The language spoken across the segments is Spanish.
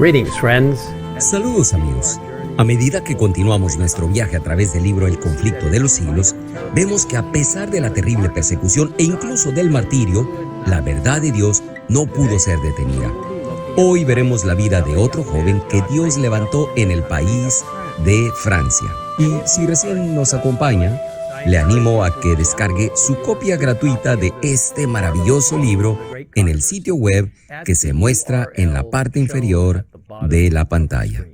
Greetings, friends. Saludos amigos. A medida que continuamos nuestro viaje a través del libro El conflicto de los siglos, vemos que a pesar de la terrible persecución e incluso del martirio, la verdad de Dios no pudo ser detenida. Hoy veremos la vida de otro joven que Dios levantó en el país de Francia. Y si recién nos acompaña, le animo a que descargue su copia gratuita de este maravilloso libro en el sitio web que se muestra en la parte inferior de la pantalla.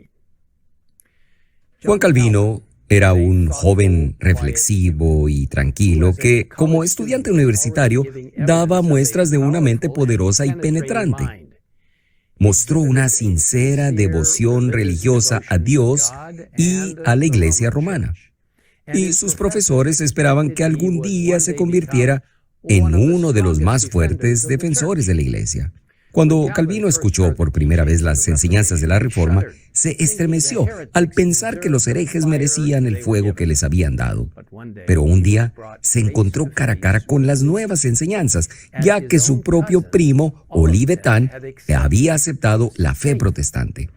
Juan Calvino era un joven reflexivo y tranquilo que, como estudiante universitario, daba muestras de una mente poderosa y penetrante. Mostró una sincera devoción religiosa a Dios y a la Iglesia romana. Y sus profesores esperaban que algún día se convirtiera en uno de los más fuertes defensores de la Iglesia. Cuando Calvino escuchó por primera vez las enseñanzas de la Reforma, se estremeció al pensar que los herejes merecían el fuego que les habían dado. Pero un día se encontró cara a cara con las nuevas enseñanzas, ya que su propio primo, Olivetan, había aceptado la fe protestante.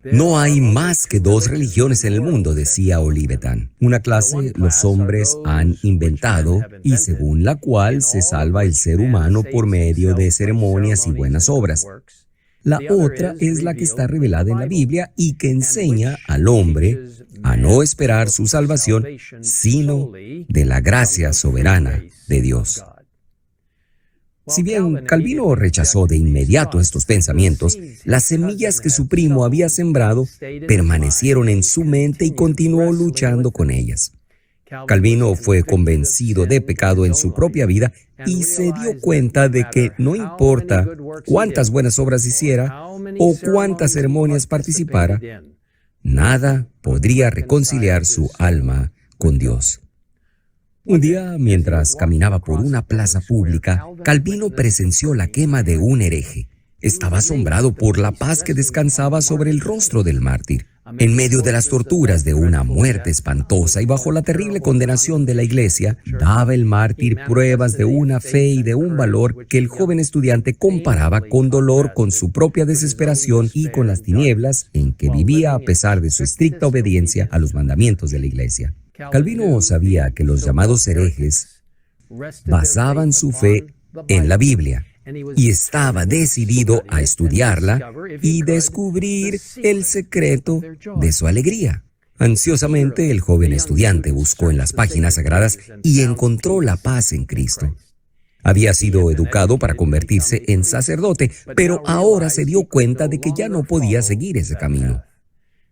No hay más que dos religiones en el mundo, decía Olivetan. Una clase los hombres han inventado y según la cual se salva el ser humano por medio de ceremonias y buenas obras. La otra es la que está revelada en la Biblia y que enseña al hombre a no esperar su salvación, sino de la gracia soberana de Dios. Si bien Calvino rechazó de inmediato estos pensamientos, las semillas que su primo había sembrado permanecieron en su mente y continuó luchando con ellas. Calvino fue convencido de pecado en su propia vida y se dio cuenta de que no importa cuántas buenas obras hiciera o cuántas ceremonias participara, nada podría reconciliar su alma con Dios. Un día, mientras caminaba por una plaza pública, Calvino presenció la quema de un hereje. Estaba asombrado por la paz que descansaba sobre el rostro del mártir. En medio de las torturas de una muerte espantosa y bajo la terrible condenación de la Iglesia, daba el mártir pruebas de una fe y de un valor que el joven estudiante comparaba con dolor con su propia desesperación y con las tinieblas en que vivía a pesar de su estricta obediencia a los mandamientos de la Iglesia. Calvino sabía que los llamados herejes basaban su fe en la Biblia y estaba decidido a estudiarla y descubrir el secreto de su alegría. Ansiosamente, el joven estudiante buscó en las páginas sagradas y encontró la paz en Cristo. Había sido educado para convertirse en sacerdote, pero ahora se dio cuenta de que ya no podía seguir ese camino.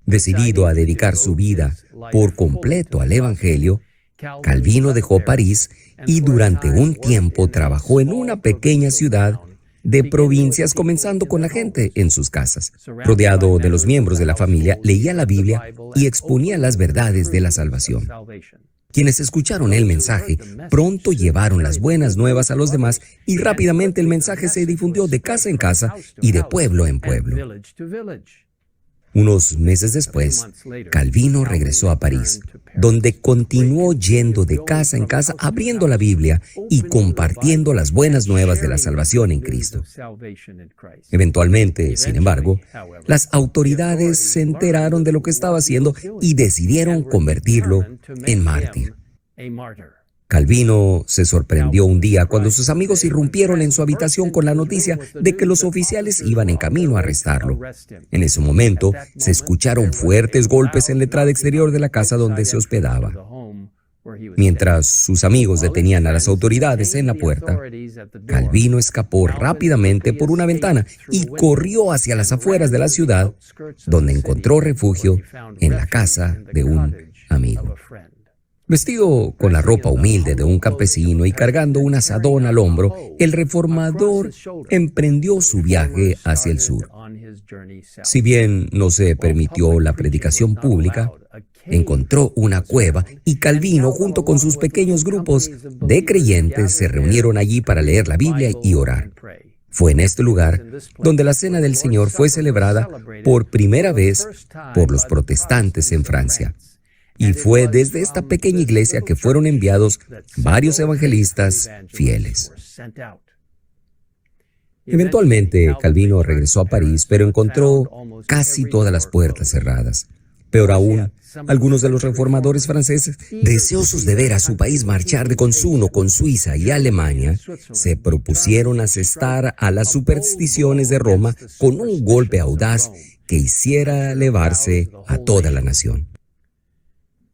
Decidido a dedicar su vida por completo al Evangelio, Calvino dejó París y durante un tiempo trabajó en una pequeña ciudad de provincias, comenzando con la gente en sus casas. Rodeado de los miembros de la familia, leía la Biblia y exponía las verdades de la salvación. Quienes escucharon el mensaje pronto llevaron las buenas nuevas a los demás y rápidamente el mensaje se difundió de casa en casa y de pueblo en pueblo. Unos meses después, Calvino regresó a París, donde continuó yendo de casa en casa, abriendo la Biblia y compartiendo las buenas nuevas de la salvación en Cristo. Eventualmente, sin embargo, las autoridades se enteraron de lo que estaba haciendo y decidieron convertirlo en mártir. Calvino se sorprendió un día cuando sus amigos irrumpieron en su habitación con la noticia de que los oficiales iban en camino a arrestarlo. En ese momento, se escucharon fuertes golpes en la entrada exterior de la casa donde se hospedaba. Mientras sus amigos detenían a las autoridades en la puerta, Calvino escapó rápidamente por una ventana y corrió hacia las afueras de la ciudad, donde encontró refugio en la casa de un amigo. Vestido con la ropa humilde de un campesino y cargando un azadón al hombro, el reformador emprendió su viaje hacia el sur. Si bien no se permitió la predicación pública, encontró una cueva y Calvino, junto con sus pequeños grupos de creyentes, se reunieron allí para leer la Biblia y orar. Fue en este lugar donde la Cena del Señor fue celebrada por primera vez por los protestantes en Francia. Y fue desde esta pequeña iglesia que fueron enviados varios evangelistas fieles. Eventualmente, Calvino regresó a París, pero encontró casi todas las puertas cerradas. Peor aún, algunos de los reformadores franceses, deseosos de ver a su país marchar de consuno con Suiza y Alemania, se propusieron asestar a las supersticiones de Roma con un golpe audaz que hiciera elevarse a toda la nación.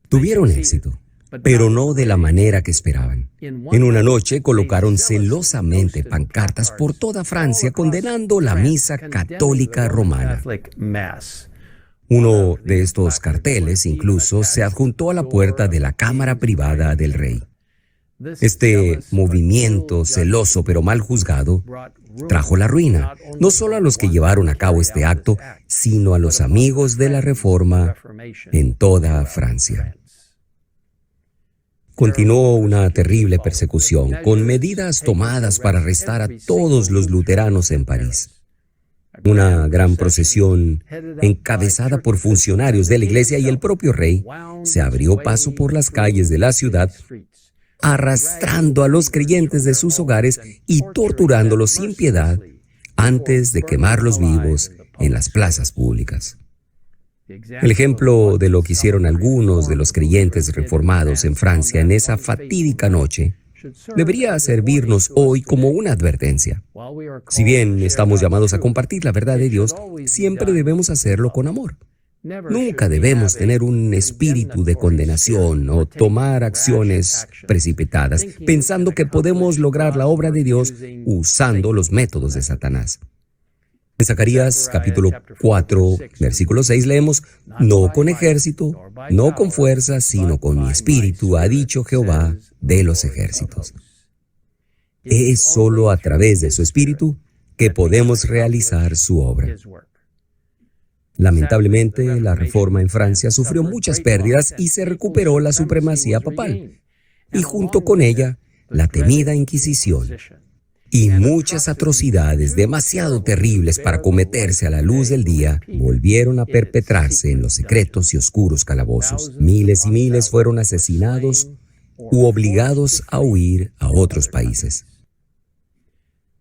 Tuvieron éxito, pero no de la manera que esperaban. En una noche colocaron celosamente pancartas por toda Francia condenando la misa católica romana. Uno de estos carteles incluso se adjuntó a la puerta de la cámara privada del rey. Este movimiento celoso pero mal juzgado trajo la ruina, no solo a los que llevaron a cabo este acto, sino a los amigos de la Reforma en toda Francia. Continuó una terrible persecución, con medidas tomadas para arrestar a todos los luteranos en París. Una gran procesión, encabezada por funcionarios de la iglesia y el propio rey, se abrió paso por las calles de la ciudad, arrastrando a los creyentes de sus hogares y torturándolos sin piedad antes de quemarlos vivos en las plazas públicas. El ejemplo de lo que hicieron algunos de los creyentes reformados en Francia en esa fatídica noche debería servirnos hoy como una advertencia. Si bien estamos llamados a compartir la verdad de Dios, siempre debemos hacerlo con amor. Nunca debemos tener un espíritu de condenación o tomar acciones precipitadas pensando que podemos lograr la obra de Dios usando los métodos de Satanás. En Zacarías capítulo 4, versículo 6 leemos: «No con ejército, no con fuerza, sino con mi espíritu, ha dicho Jehová de los ejércitos». Es solo a través de su espíritu que podemos realizar su obra. Lamentablemente, la Reforma en Francia sufrió muchas pérdidas y se recuperó la supremacía papal, y junto con ella, la temida Inquisición. Y muchas atrocidades demasiado terribles para cometerse a la luz del día volvieron a perpetrarse en los secretos y oscuros calabozos. Miles y miles fueron asesinados u obligados a huir a otros países.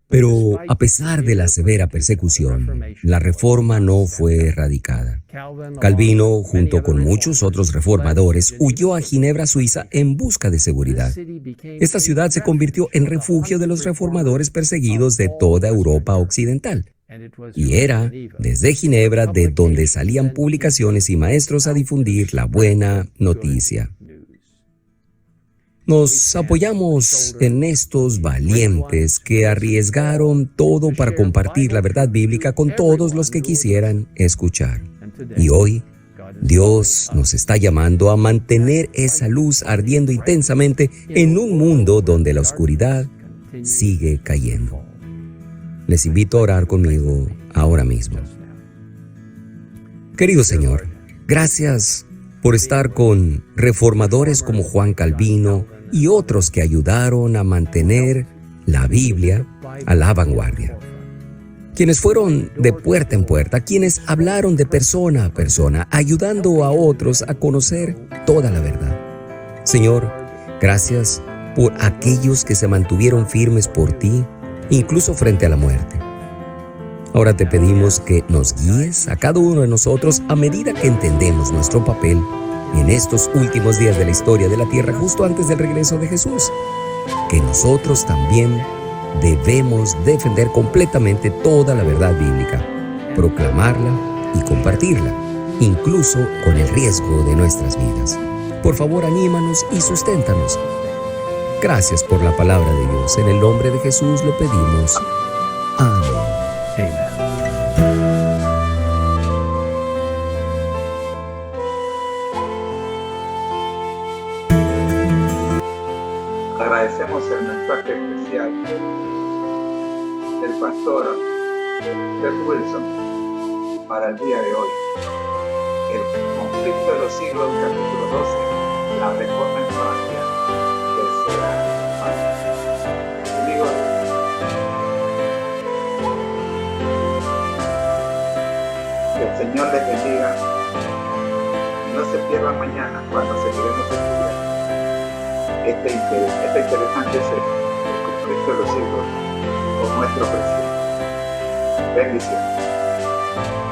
Pero a pesar de la severa persecución, la Reforma no fue erradicada. Calvino, junto con muchos otros reformadores, huyó a Ginebra, Suiza, en busca de seguridad. Esta ciudad se convirtió en refugio de los reformadores perseguidos de toda Europa occidental. Y era desde Ginebra de donde salían publicaciones y maestros a difundir la buena noticia. Nos apoyamos en estos valientes que arriesgaron todo para compartir la verdad bíblica con todos los que quisieran escuchar. Y hoy, Dios nos está llamando a mantener esa luz ardiendo intensamente en un mundo donde la oscuridad sigue cayendo. Les invito a orar conmigo ahora mismo. Querido Señor, gracias por estar con reformadores como Juan Calvino y otros que ayudaron a mantener la Biblia a la vanguardia. Quienes fueron de puerta en puerta, quienes hablaron de persona a persona, ayudando a otros a conocer toda la verdad. Señor, gracias por aquellos que se mantuvieron firmes por ti, incluso frente a la muerte. Ahora te pedimos que nos guíes a cada uno de nosotros a medida que entendemos nuestro papel en estos últimos días de la historia de la tierra, justo antes del regreso de Jesús. Que nosotros también debemos defender completamente toda la verdad bíblica, proclamarla y compartirla, incluso con el riesgo de nuestras vidas. Por favor, anímanos y susténtanos. Gracias por la palabra de Dios. En el nombre de Jesús lo pedimos. Amén. Agradecemos el mensaje especial del pastor Ted Wilson para el día de hoy. El conflicto de los siglos, capítulo 12, la Reforma en Francia, tercera parte. Amigos, que el Señor les bendiga y no se pierdan mañana cuando seguiremos estudiando esta interesante serie, el conflicto de los siglos con nuestro presidente. Bendiciones.